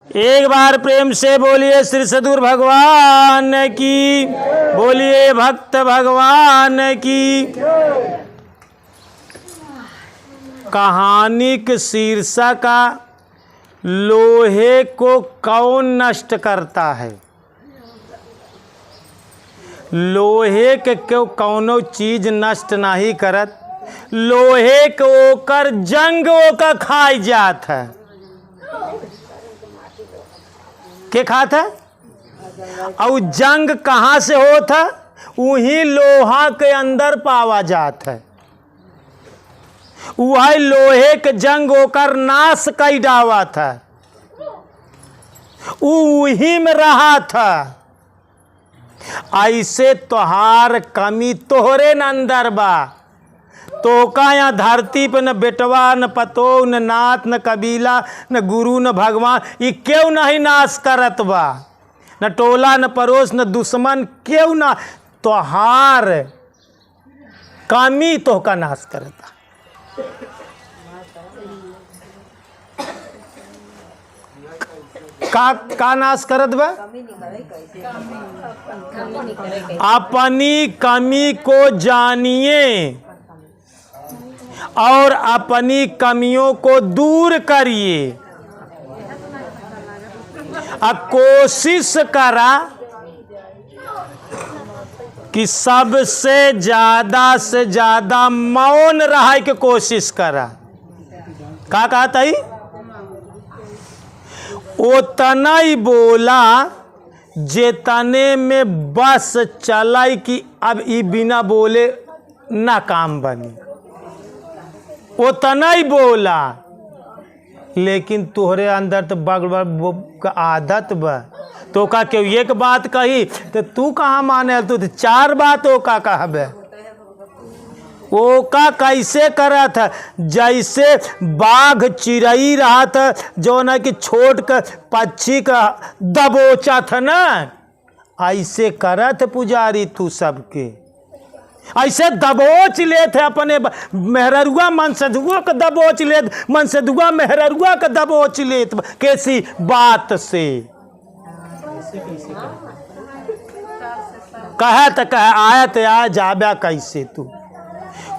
एक बार प्रेम से बोलिए श्री सद्गुरु भगवान की, बोलिए भक्त भगवान की। कहानी के शीर्षक का लोहे को कौन नष्ट करता है। लोहे के क्यों कौनो चीज नष्ट नहीं करत, लोहे के ओकर जंग ओकर खाई जात है। के खात है और जंग कहाँ से होता है, वही लोहा के अंदर पावा जात है। वह लोहे के जंग ओकर नाश कई डावा था, वही में रहा था। ऐसे तोहार कमी तोहरे न अंदर बा। तो का यहाँ धरती पे न बेटवा न पतो न नात न कबीला न गुरु न भगवान, ये क्यों नहीं नाश करत बा। न टोला न पड़ोस न दुश्मन, क्यों ना तोहार कमी तो का नाश करता। का नाश करत बा। अपनी कमी को जानिए और अपनी कमियों को दूर करिए। कोशिश करा कि सबसे ज्यादा से ज्यादा मौन रहे की कोशिश करा। का कहता ही उतना ही बोला जेतने में बस चलाई कि अब ई बिना बोले ना काम बनी। उतना ही बोला, लेकिन तोहरे अंदर तो बग का आदत बा। तो का क्यों एक बात कही तो तू कहाँ माने, तू तो चार बात ओका कहबे। ओका कैसे करा था, जैसे बाघ चिड़ई रहा था जो ना कि छोट का पक्षी का दबोचा था ना, ऐसे करा था पुजारी तू सबके। ऐसे दबोच ले थे अपने मेहररुआ मन से दुआ का दबोच ले, मन से दुआ मेहररुआ का दबोच ले। कैसी बात से कहे तो कहे आया तो आ जाब्या कैसे। तू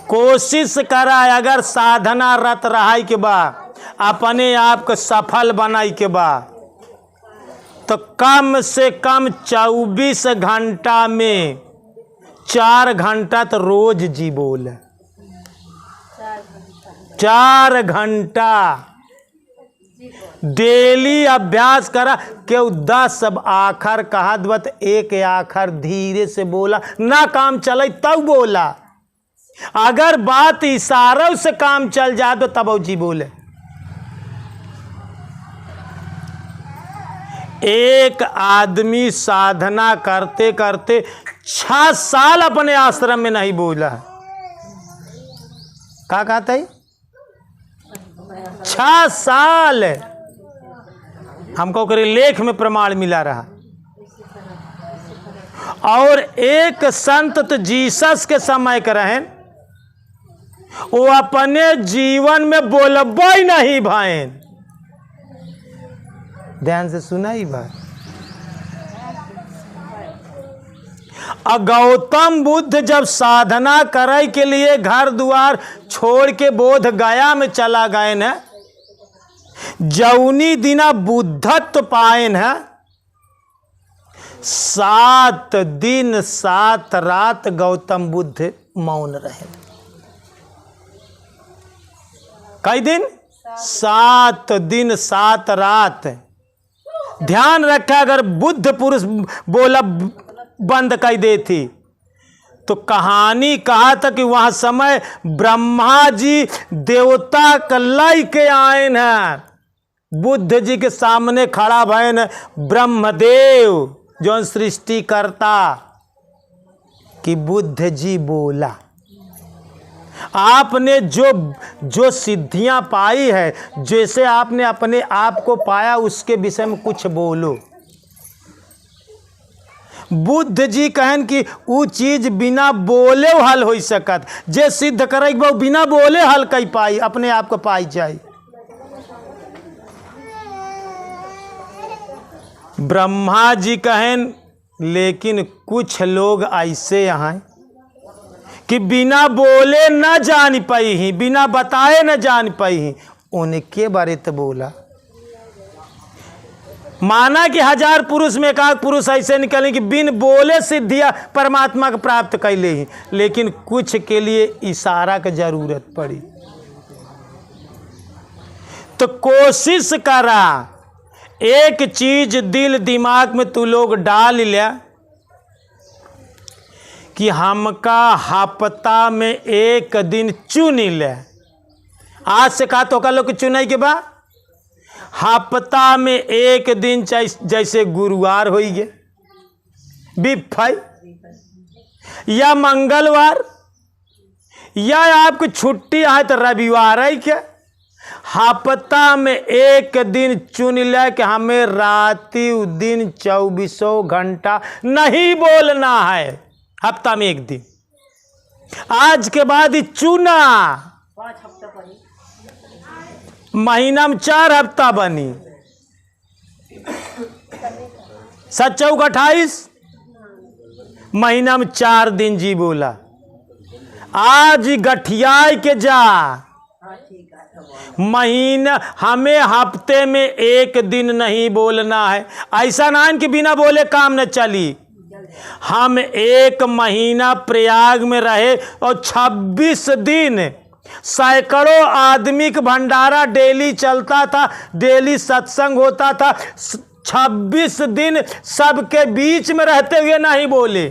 कोशिश करा, अगर साधना रत रहाई के बा, अपने आप को सफल बनाई के बा, तो कम से कम 24 घंटा में 4 घंटा तो रोज जी बोले। 4 घंटा डेली अभ्यास करा। क्यों 10 आखर कहा बत, एक आखर धीरे से बोला ना, काम चले तब बोला। अगर बात इशारों से काम चल जाए तो तब जी बोले। एक आदमी साधना करते करते 6 साल अपने आश्रम में नहीं बोला। क्या कहता है 6 साल हमको करे लेख में प्रमाण मिला रहा। और एक संत तो जीसस के समय के रहे, वो अपने जीवन में बोलबा ही नहीं भाई। ध्यान से सुना ही बात। गौतम बुद्ध जब साधना करे के लिए घर द्वार छोड़ के बोध गया में चला गए न, जौनी दिना बुद्धत्व पाए न, 7 दिन 7 रात गौतम बुद्ध मौन रहे। कई दिन 7 दिन 7 रात। ध्यान रखा, अगर बुद्ध पुरुष बोला बंद कर दे थी तो कहानी कहा था कि वहां समय ब्रह्मा जी देवता का लाई के आए हैं, बुद्ध जी के सामने खड़ा भय न ब्रह्मदेव जो सृष्टि करता, कि बुद्ध जी बोला आपने जो सिद्धियां पाई है, जैसे आपने अपने आप को पाया उसके विषय में कुछ बोलो। बुद्ध जी कहन कि वो चीज बिना बोले हल हो सकत, जे सिद्ध करे वो बिना बोले हल कई पाई, अपने आप को पाई जाए। ब्रह्मा जी कहें, लेकिन कुछ लोग ऐसे यहाँ कि बिना बोले न जान पाई ही, बिना बताए न जान पाई ही, उनके बारे तो बोला। माना कि 1000 पुरुष में एक पुरुष ऐसे निकले कि बिन बोले सिद्धियां परमात्मा को प्राप्त कैले ही, लेकिन कुछ के लिए इशारा की जरूरत पड़ी। तो कोशिश करा, एक चीज दिल दिमाग में तू लोग डाल लिया कि हमका हफ्ता में एक दिन चुन ले। आज से कहा तो लोग चुनाई के बाद हफ्ता में एक दिन, जैसे गुरुवार हो गए बिफाई, या मंगलवार, या आपको छुट्टी है तो रविवार है क्या, हफ्ता में एक दिन चुन ले कि हमें राति दिन 24 घंटा नहीं बोलना है। हफ्ता में एक दिन, आज के बाद ही चुना, महीना में 4 हफ्ता बनी, 7 चौक 28, महीना में 4 दिन जी बोला। आज गठियाई के जा, महीना हमें हफ्ते में एक दिन नहीं बोलना है। ऐसा ना है कि बिना बोले काम न चली। हम एक महीना प्रयाग में रहे और 26 दिन सैकड़ों आदमी का भंडारा डेली चलता था, डेली सत्संग होता था। 26 दिन सबके बीच में रहते हुए नहीं बोले।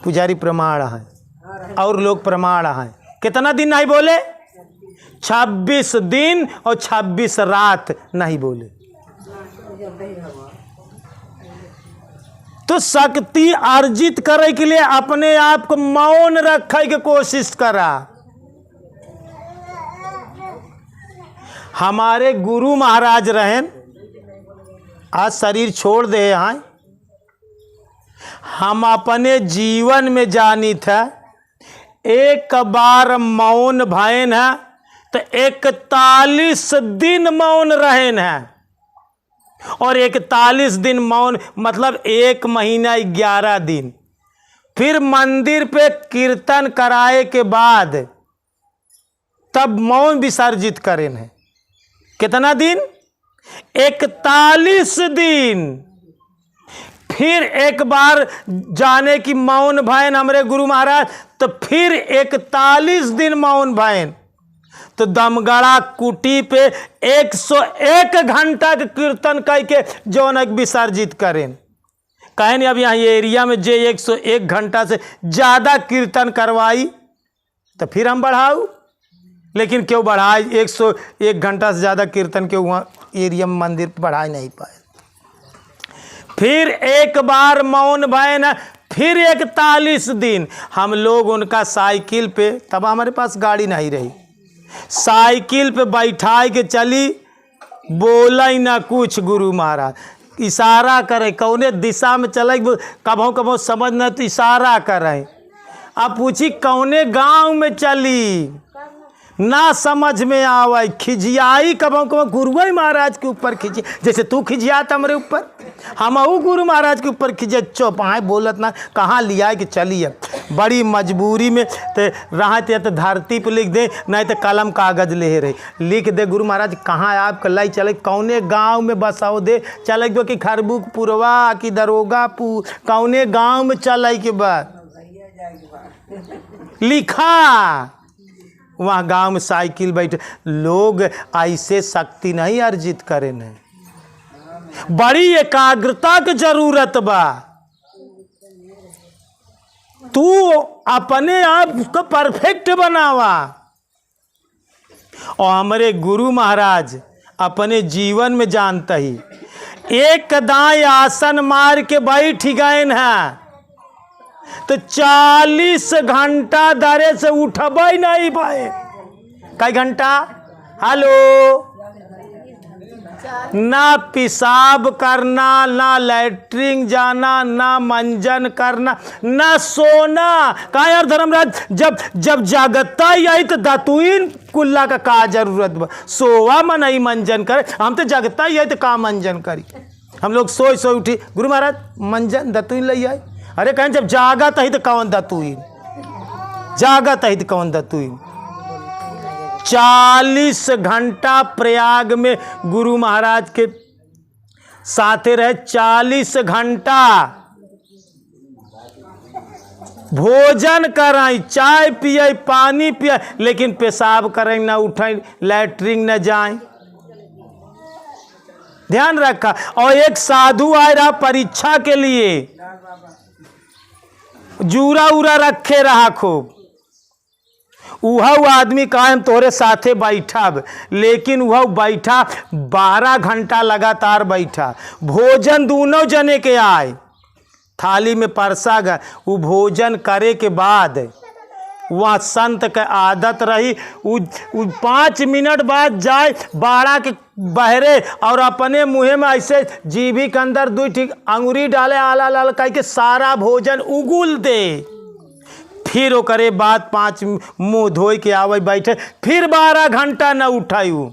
पुजारी प्रमाण है और लोग प्रमाण हैं। कितना दिन नहीं बोले? 26 दिन और 26 रात नहीं बोले। तो शक्ति अर्जित करे के लिए अपने आप को मौन रखे की कोशिश करा। हमारे गुरु महाराज रहे, आज शरीर छोड़ दे हैं। हम अपने जीवन में जानी था, एक बार मौन भयन है तो 41 दिन मौन रहेन है। और 41 दिन मौन मतलब 1 महीना 11 दिन। फिर मंदिर पे कीर्तन कराए के बाद तब मौन विसर्जित करें है। कितना दिन? 41 दिन। फिर एक बार जाने की मौन भयन हमारे गुरु महाराज, तो फिर 41 दिन मौन भयन। तो दमगढ़ा कुटी पे 101 घंटा के कीर्तन करके जौन विसर्जित करें। कहें नहीं अब यहाँ ये एरिया में जे 101 घंटा से ज़्यादा कीर्तन करवाई तो फिर हम बढ़ाऊ, लेकिन क्यों बढ़ाए? 101 घंटा से ज़्यादा कीर्तन क्यों वहाँ एरिया में मंदिर पर बढ़ा नहीं पाए। फिर एक बार मौन भयन, फिर 41 दिन हम लोग उनका साइकिल पे, तब हमारे पास गाड़ी नहीं रही, साइकिल पे बैठा के चली, बोला ही ना कुछ। गुरु महाराज इशारा करे कौने दिशा में चले, कभों कभों समझ न तो इशारा करे। अब पूछी कौने गांव में चली, ना समझ में आवे, खिजियाई कभों कभों गुरु महाराज के ऊपर खिंची, जैसे तू खिजियात हमारे ऊपर, हम गुरु महाराज के ऊपर खिंचे। चुप आए बोलत ना, कहाँ लिया कि चलिए। बड़ी मजबूरी में तो रहते तो धरती पर लिख दे, नहीं तो कलम कागज ले रहे लिख दे। गुरु महाराज कहाँ आप कल चले, कौने गांव में बसाओ दे चले गो कि खरबुकपुरवा कि दरोगापुर, कौने गांव में चले के बाद लिखा। वहाँ गांव में साइकिल बैठे लोग ऐसे शक्ति नहीं अर्जित करें है। बड़ी एकाग्रता की जरूरत बा। तू अपने आप को परफेक्ट बनावा। और हमारे गुरु महाराज अपने जीवन में जानता ही, एक दाएं आसन मार के बैठ गए हैं तो 40 घंटा दरे से उठबा ही नहीं पाए। कई घंटा? हेलो, ना पेशाब करना, ना लैट्रिन जाना, ना मंजन करना, ना सोना। कहा यार धर्मराज, जब जागता ही आई तो दातुइन कुल्ला का जरूरत बा, सोवा में नहीं मंजन करे, हम तो जागता ही आई तो का मंजन करी। हम लोग सोई सोई उठी, गुरु महाराज मंजन दतुइन ले आए। अरे कहें जब जागत है तो कौन दतुइन, जागत है तो कौन दतुइन। 40 घंटा प्रयाग में गुरु महाराज के साथे रहे, 40 घंटा भोजन कराई, चाय पिए, पानी पिए, लेकिन पेशाब करें ना, उठें, लैट्रिन न जाएं, ध्यान रखा। और एक साधु आए रहा परीक्षा के लिए, जूरा उरा रखे रहा खूब। वह आदमी कहा हम तोरे साथे बैठा, लेकिन वह बैठा 12 घंटा लगातार बैठा। भोजन दोनों जने के आए, थाली में परसा गया। वो भोजन करे के बाद वह संत के आदत रही, 5 मिनट बाद जाए बाड़ा के बहरे और अपने मुँह में ऐसे जीभी के अंदर 2 ठीक अंगुरी डाले, आला लाल कह के सारा भोजन उगुल दे। फिर वो करे बाद 5 मुँह धोई के आवे बैठे, फिर 12 घंटा न उठायू।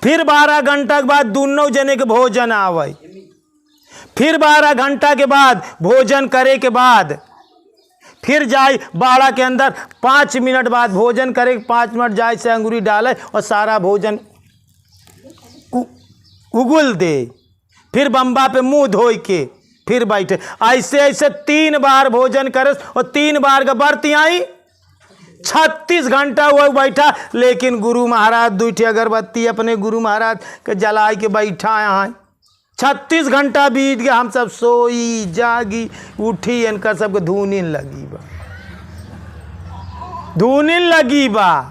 फिर 12 घंटा के बाद दोनों जने के भोजन आवे। फिर 12 घंटा के बाद भोजन करे के बाद फिर जाए बाड़ा के अंदर, 5 मिनट बाद भोजन करे, 5 मिनट जाए से अंगूरी डाले और सारा भोजन उगुल दे। फिर बम्बा पे मुंह धोई के फिर बैठे। ऐसे ऐसे 3 बार भोजन करे और 3 बार का बर्ती आई। 36 घंटा हुआ बैठा, लेकिन गुरु महाराज 2 अगरबत्ती अपने गुरु महाराज के जलाई के बैठा यहाँ। 36 घंटा बीत गया, हम सब सोई जागी उठी, इनका सबके धुनिन लगी बा, धुनिन लगी बा।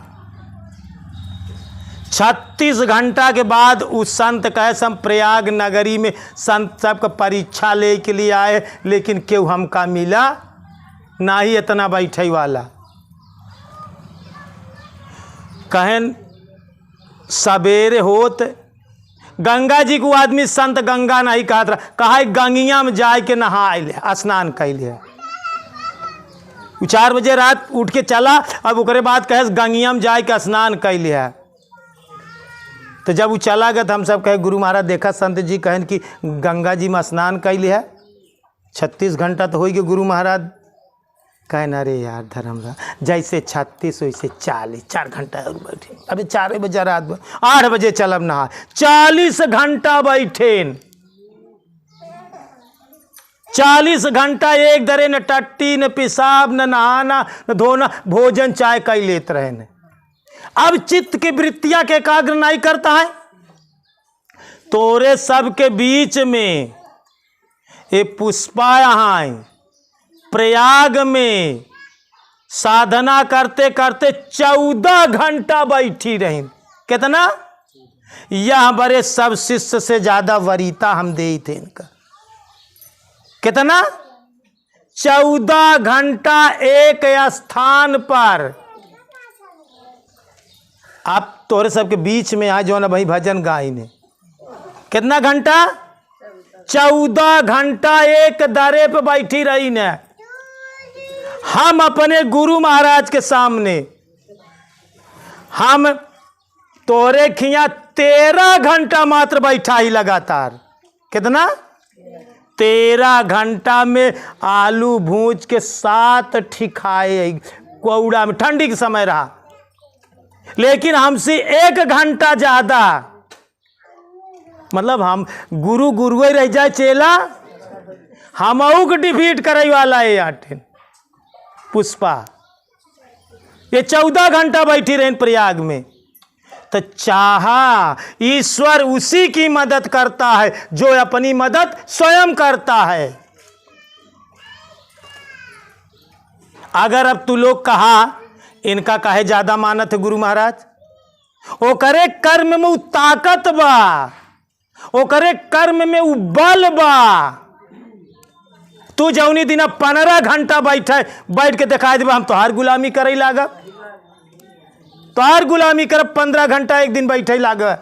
36 घंटा के बाद उस संत कहे हम प्रयाग नगरी में संत सबका परीक्षा ले के लिए आए, लेकिन क्यों हमका मिला ना ही इतना बैठे वाला। कहन सवेरे होत गंगा जी को आदमी संत गंगा नहीं कहत रहा, कहा गंगिया में जाए के नहा ले, स्नान कैले। 4 बजे रात उठ के चला, अब उसके बाद कहे गंगिया में जाए के स्नान कैले है। तो जब वो चला गया तो हम सब कहे गुरु महाराज देखा संत जी कहन कि गंगा जी में स्नान कैले है। 36 घंटा तो हो गए। गुरु महाराज कहना अरे यार धर्मरा, जैसे 36 वैसे 40, 4 घंटा और बैठे। अभी 4 बजे रात 8 बजे चलब नहा, 40 घंटा बैठे। 40 घंटा एक दरे न टट्टी न पेशाब न नहाना न धोना, भोजन चाय कई लेते रहे न। अब चित्त की वृत्तियां के एकाग्र नहीं करता है। तोरे सबके बीच में ये पुष्पा यहाँ प्रयाग में साधना करते करते 14 घंटा बैठी रही। कितना? यह बड़े सब शिष्य से ज्यादा वरीता हम दे थे इनका। कितना? 14 घंटा एक स्थान पर। आप तोरे सबके बीच में आज जो ना भाई भजन गाई ने, कितना घंटा? 14 घंटा एक दरे पे बैठी रही ने। हम अपने गुरु महाराज के सामने हम तोरे खिया 13 घंटा मात्र बैठा ही लगातार। कितना? 13 घंटा में आलू भूज के 7 ठिकाए कौड़ा में, ठंडी के समय रहा, लेकिन हमसे 1 घंटा ज्यादा। मतलब हम गुरु गुरुए रह जाए चेला, हम के डिफीट करे वाला है। आठे पुष्पा ये 14 घंटा बैठी रहे प्रयाग में। तो चाहा ईश्वर उसी की मदद करता है जो अपनी मदद स्वयं करता है। अगर अब तू लोग कहा इनका काहे ज्यादा मानत है गुरु महाराज, ओ करे कर्म में उ ताकत बा, ओ करे कर्म में उ बल बा। तू जौनी दिन 15 घंटा बैठ के दिखाई देबा हम तोहार गुलामी करे लागा, तोहार गुलामी करब। 15 घंटा एक दिन बैठे लागा,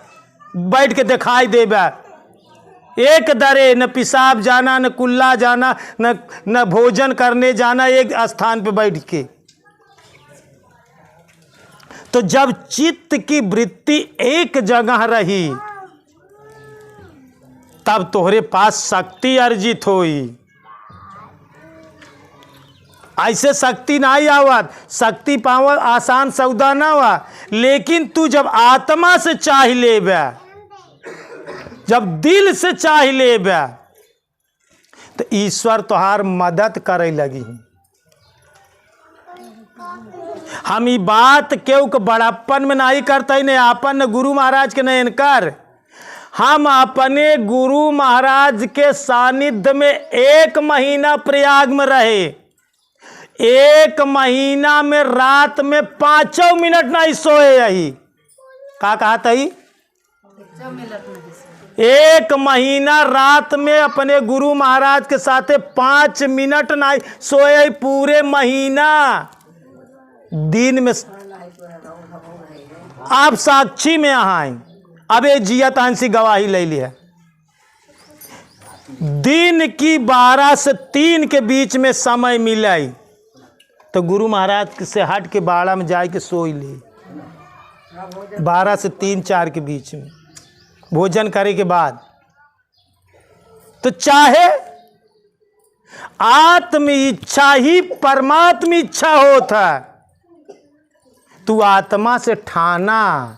बैठ के दिखाई देबा। एक दरे न पेशाब जाना, न कुल्ला जाना, न भोजन करने जाना, एक स्थान पे बैठ के। तो जब चित्त की वृत्ति एक जगह रही तब तोहरे पास शक्ति अर्जित होई। ऐसे शक्ति नहीं आवत, शक्ति पावत आसान सौदा ना हुआ। लेकिन तू जब आत्मा से चाह लेबे, जब दिल से चाह लेबे, तो ईश्वर तुहार मदद करे लगी। हम ये बात केहू के बड़प्पन में नहीं करते, नहीं आपन न गुरु महाराज के नहीं इनकार। हम अपने गुरु महाराज के सानिध्य में 1 महीना प्रयाग में रहे। 1 महीना में रात में 5 मिनट नहीं सोए। यही का कहा था? 1 महीना रात में अपने गुरु महाराज के साथ 5 मिनट नहीं सोए। पूरे महीना दिन में आप साक्षी में आए। अब ये जियत हंसी गवाही ले लिया। दिन की 12 से 3 के बीच में समय मिला तो गुरु महाराज से हट के बाड़ा में जाके सोई ली। 12 से 3-4 के बीच में भोजन करे के बाद। तो चाहे आत्म इच्छा ही परमात्म इच्छा होता, तू आत्मा से ठाना,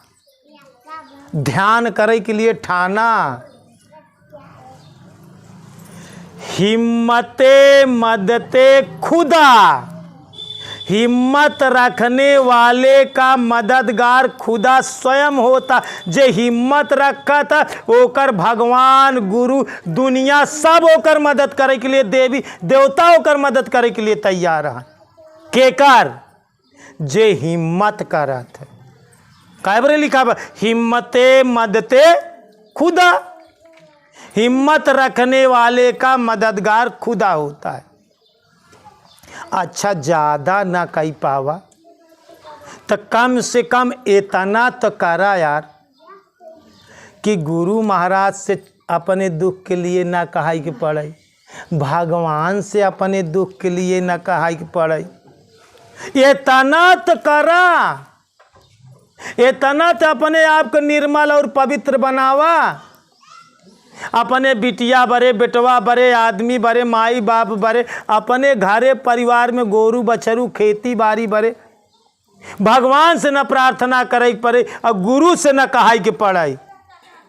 ध्यान करे के लिए ठाना। हिम्मते मदते खुदा, हिम्मत रखने वाले का मददगार खुदा स्वयं होता। जे हिम्मत रखा था ओकर भगवान गुरु दुनिया सब ओकर मदद करे के लिए, देवी देवता ओकर मदद करे के लिए तैयार है। केकर? जे हिम्मत करत है। काबरे लिखा बा हिम्मते मदते खुदा, हिम्मत रखने वाले का मददगार खुदा होता है। अच्छा ज़्यादा ना कही पावा तो कम से कम इतना तो करा यार कि गुरु महाराज से अपने दुख के लिए ना कहाई के पड़े, भगवान से अपने दुख के लिए ना कहाई के पड़े। इतना तो करा, इतना तो अपने आप को निर्मल और पवित्र बनावा। अपने बिटिया बरे, बेटवा बरे, आदमी बरे, माई बाप बरे, अपने घरे परिवार में गोरू बछरू खेती बाड़ी बरे। भगवान से न प्रार्थना करे पड़े और गुरु से न कहाई के पड़ाई।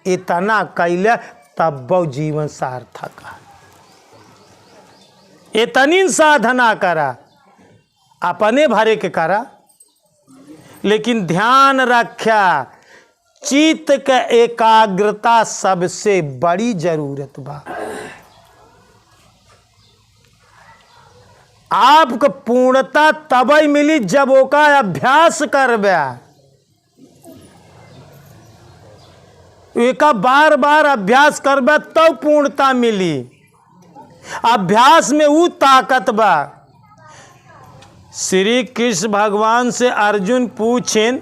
इतना कैले तब बहु जीवन सार्थक है। इतनी साधना करा, अपने भरे के करा, लेकिन ध्यान रखा चित्त का एकाग्रता सबसे बड़ी जरूरत बा। आपको पूर्णता तभी मिली जब ओका अभ्यास करबे। एका बार बार अभ्यास करबे तो पूर्णता मिली। अभ्यास में वो ताकत बा। श्री कृष्ण भगवान से अर्जुन पूछें,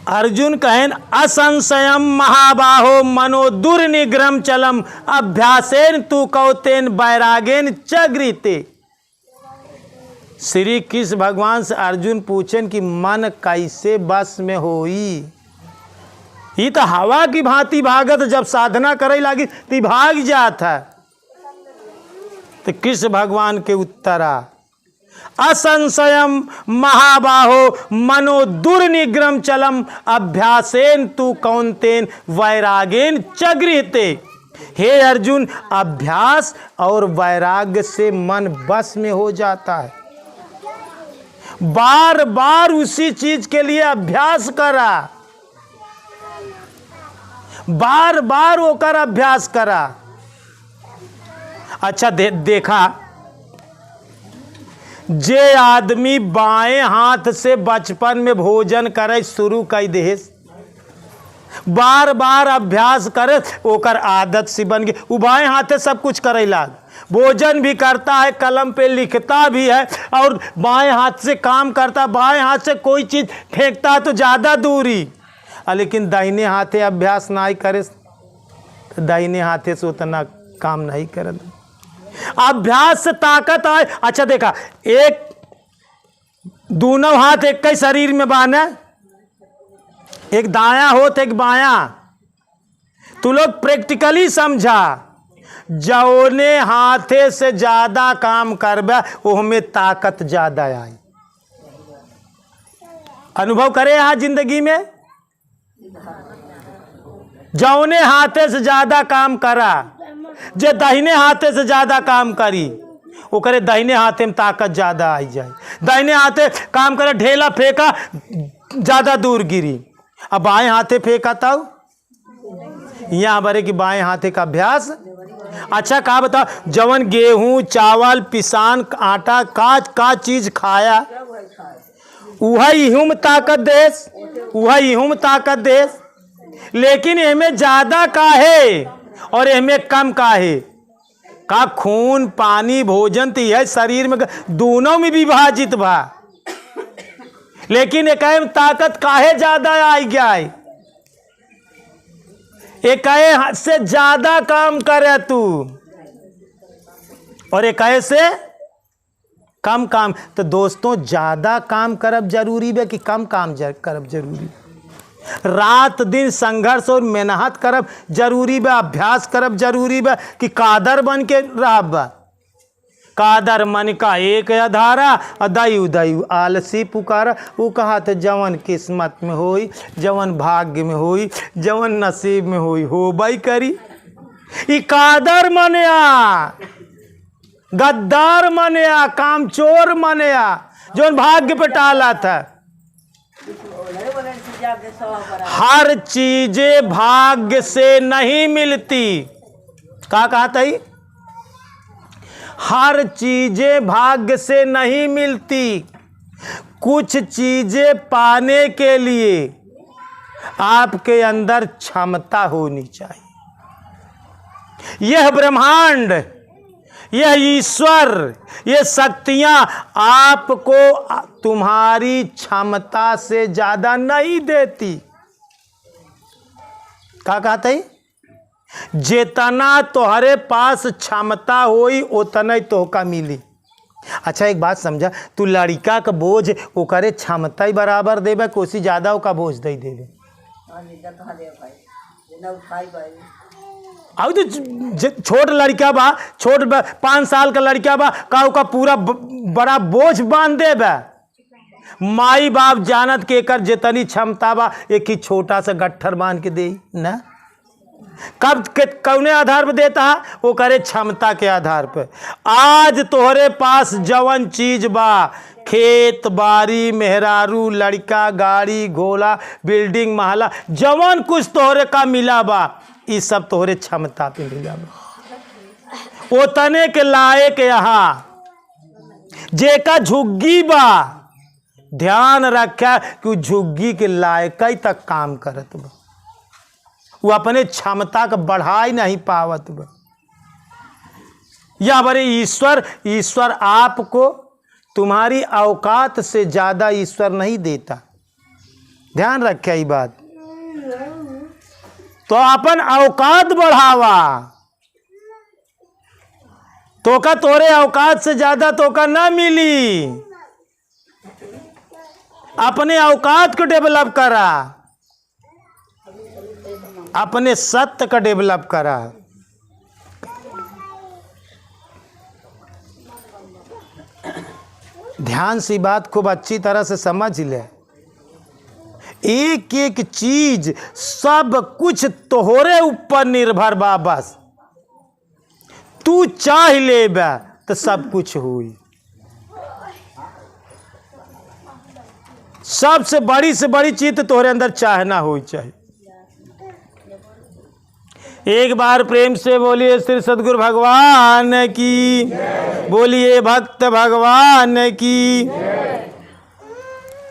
अर्जुन कहें असंशयम महाबाहो मनो दुर्निग्रम चलम अभ्यासेन तू कौतेन बैरागेन चग्रीते। श्री कृष्ण भगवान से अर्जुन पूछें कि मन कैसे बस में होई। ये तो हवा की भांति भागत, जब साधना करे लगी तो भाग जाता। तो कृष्ण भगवान के उत्तरा असंशयम महाबाहो मनो दुर्निग्रम चलम अभ्यासेन तू कौनतेन वैरागेन चगृहते। हे अर्जुन, अभ्यास और वैराग्य से मन बस में हो जाता है। बार बार उसी चीज के लिए अभ्यास करा, बार बार होकर अभ्यास करा। अच्छा देखा, जे आदमी बाएं हाथ से बचपन में भोजन करे शुरू कर दे, बार बार अभ्यास करे, ओकर आदत सी बन गई। वो बाएं हाथ से सब कुछ करे लाग, भोजन भी करता है, कलम पे लिखता भी है और बाएं हाथ से काम करता। बाएं हाथ से कोई चीज़ फेंकता है तो ज़्यादा दूरी, लेकिन दाहिने हाथे अभ्यास नहीं करे तो दाहिने हाथे से उतना काम नहीं करे। अभ्यास से ताकत आए। अच्छा देखा, एक दोनों हाथ एक ही शरीर में बांधे, एक दायां हो तो एक बायां, तू लोग प्रैक्टिकली समझा, जौने हाथे से ज्यादा काम करबे ओहमे ताकत ज्यादा आई। अनुभव करे यहाँ जिंदगी में, जौने हाथे से ज्यादा काम करा, जे दाहिने हाथे से ज्यादा काम करी वो करे दाहिने हाथे में ताकत ज्यादा आई जाए। दाहिने हाथे काम करे, ढेला फेंका ज्यादा दूर गिरी, अब बाएं हाथे फेंका तब यहाँ बरे कि बाएं हाथे का अभ्यास। अच्छा कहा बताओ, जवन गेहूं चावल पिसान आटा का चीज खाया वही हुम ताकत देस, वही हुम ताकत देस, लेकिन इनमें ज्यादा काहे और इनमें कम काहे? का खून पानी भोजन तो यह शरीर में दोनों में विभाजित बा, लेकिन एक ताकत काहे ज्यादा आई गया है? एक से ज्यादा काम करे तू और एक से कम काम। तो दोस्तों ज्यादा काम करब जरूरी है कि कम काम करब जरूरी? रात दिन संघर्ष और मेहनत करब जरूरी है, अभ्यास करब जरूरी है कि कादर बन के रहब? कादर मन का एक अधारा अदायु दयु आलसी पुकारा। वो कहा तो जवन किस्मत में होई, जवन भाग्य में होई, जवन नसीब में होई हो बाई करी। ई कादर मनया, गद्दार मनया, कामचोर मनया, जवन भाग्य पे टाला था। हर चीजें भाग्य से नहीं मिलती। क्या कहा था? हर चीजें भाग्य से नहीं मिलती। कुछ चीजें पाने के लिए आपके अंदर क्षमता होनी चाहिए। यह ब्रह्मांड, यह ईश्वर, ये शक्तियां आपको तुम्हारी क्षमता से ज्यादा नहीं देती। क्या कहते हैं? जितना तोहरे पास क्षमता होई उतना ही तोहका मिली। अच्छा एक बात समझा, तू लड़का का बोझ ओकरे क्षमता ही बराबर देबे, कोसी ज्यादा ओका बोझ दे देबे। अब तो छोट लड़का बा, छोट 5 साल का लड़का बा, का पूरा बड़ा बोझ बांध देबे। माई बाप जानत के एकर जितनी क्षमता बा एक ही छोटा सा गट्ठर बांध के दे ना। कब कौने आधार पर देता है? वो करे क्षमता के आधार पर। आज तोहरे पास जवन चीज बा, खेत बाड़ी मेहरारू लड़का गाड़ी घोड़ा बिल्डिंग महला, जवन कुछ तोहरे का मिला बा, ये सब तोहरे क्षमता पे मिला बा। ओतने के लायक यहाँ जेका झुग्गी बा, ध्यान रखा कि झुग्गी के लायक ही तक काम करत बा, वो अपने क्षमता का बढ़ा ही नहीं पावत बा। या बड़े ईश्वर आपको तुम्हारी औकात से ज्यादा ईश्वर नहीं देता। ध्यान रखे ये बात। तो अपन औकात बढ़ावा, तो का तोरे औकात से ज्यादा तो का ना मिली। अपने औकात को डेवलप करा, अपने सत्य का डेवलप करा। ध्यान से बात खूब अच्छी तरह से समझ ले। एक एक चीज सब कुछ तोहरे ऊपर निर्भर बा। बस तू चाह ले बा तो सब कुछ हुई। सबसे बड़ी से बड़ी चीज तो तोहरे अंदर चाहना होनी चाहिए। एक बार प्रेम से बोलिए श्री सद्गुरु भगवान की, बोलिए भक्त भगवान की।